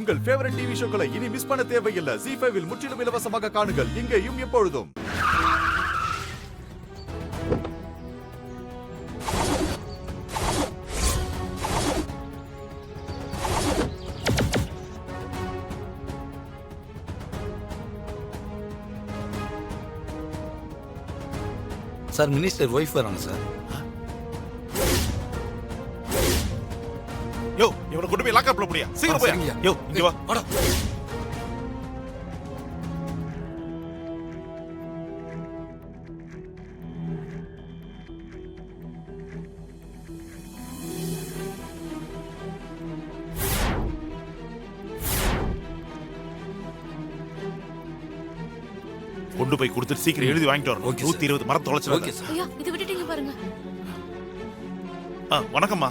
உங்கள் favourite TV ஷோக்களை இனி miss பண்ண தேவையில்லை. ZEE5 இல் முற்றிலும் இலவசமாக காணுங்கள். இங்கேயும் எப்பொழுதும். சார் மினிஸ்டர் ஒய்ஃப் வராங்க சார். யோ இவனை கொண்டு போய் லாக்அப்ல போடியா, சீக்கிரம் போய். யோ இங்க வா. வாடா. கொண்டு போய் கொடுத்துட்டு சீக்கிரம் எழுதி வாங்கிட்டு வரணும். 120 மரம் தொலைச்சிருங்க. Okay sir. ஐயா இது விட்டுட்டீங்க பாருங்க. வணக்கம்மா.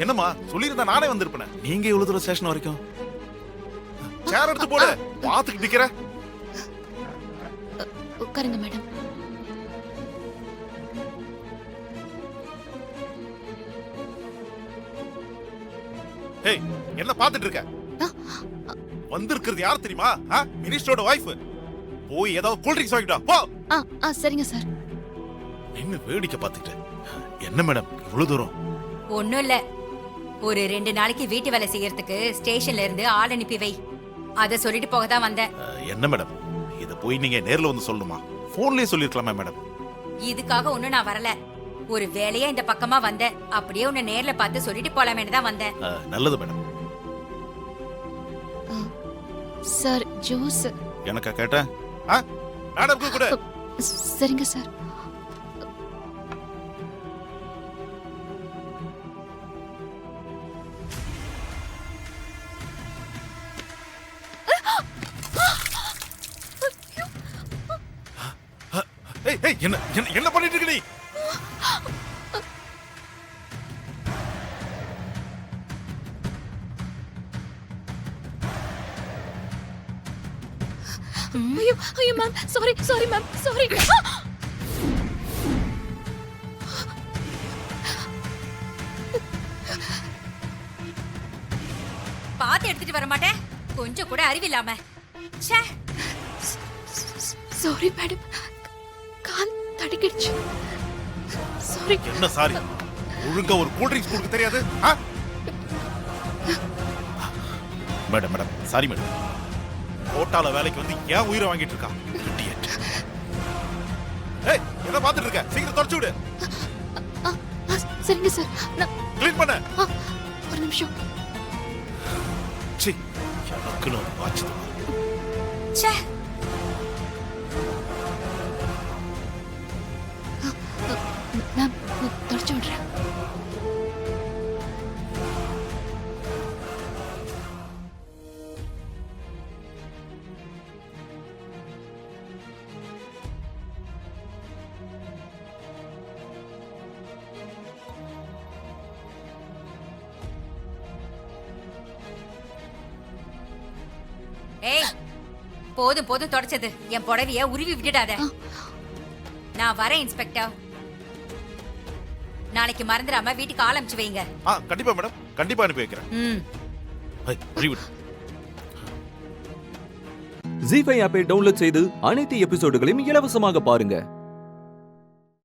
என்னம்மா சொல்லியிருந்தா நானே வந்திருப்பேன். நீங்க இவ்வளவு தூரம் ஸ்டேஷன் வரைக்கும் சேர் எடுத்து போடு. பாத்துக்கிட்டு நிக்கிற. உட்காருங்க மேடம். ஏய் என்ன பாத்துட்டு இருக்க? வந்திருக்கிறது யார் தெரியுமா? மினிஸ்டரோட வைஃப். போய் ஏதாவது கூல் ட்ரிங்க்ஸ் வாங்கிட்டு வா. போ. சரிங்க சார். என்ன வேடிக்கை பாத்துட்டு? என்ன மேடம் இவ்வளவு தூரம்? ஒண்ணும் இல்ல, ஒரு 2 நாளைக்கு வீட்டு வேலை செய்யறதுக்கு ஸ்டேஷன்ல இருந்து ஆள் அனுப்பி வை. அத சொல்லிட்டு போக தான் வந்தேன். என்ன மேடம் இத போய் நீங்க நேர்ல வந்து சொல்லணுமா? போன்லயே சொல்லிருக்கலாமே மேடம். இதுக்காக ஒண்ணும் நான் வரல. ஒரு வேலையா இந்த பக்கமா வந்தேன். அப்படியே உன்னை நேர்ல பார்த்து சொல்லிட்டு போலாமேன்னு தான் வந்தேன். நல்லது மேடம். Sir juice. எனக்கா கேட்டேன்? மேடம் கூட. சரிங்க சார். என்ன பண்ணிட்டு இருக்க நீ? ஐயோ மேம், சாரி மேம், சாரி. பார்த்து எடுத்துட்டு வர மாட்டேன். கொஞ்சம் கூட அறிவில்லாம. ச்சே. சாரி மேடம், கால் தடுக்கிடுச்சு. சாரி. என்ன சாரி? ஒழுங்கா ஒரு கூல் ட்ரிங்க்ஸ் குடிக்க தெரியாது? Madam sorry madam. கோட்டால வேலைக்கு வந்து ஏன் உயிரை வாங்கிட்டு இருக்கா? ஏய் என்ன பாத்துட்டு இருக்க? சீக்கிரம் தொடச்சு விடு. சரிங்க சார். நான் க்ளீன் பண்ணு. ஒரு நிமிஷம். சீ எனக்கு நான் வாட்ச். ச்சே. மேம் தொடச்சு விடுறேன். ஏய் போதும் தொடச்சது. என் புடவைய உருவி விட்டுடாத. நான் வரேன் இன்ஸ்பெக்டர். நாளைக்கு மறந்துடாம வீட்டுக்கு ஆள் அனுப்பிச்சு வைங்க. கண்டிப்பா மேடம், கண்டிப்பா அனுப்பி வைக்கிறேன். ZEE5 ஆப்பை டவுன்லோட் செய்து அனைத்து எபிசோடுகளையும் இலவசமாக பாருங்க.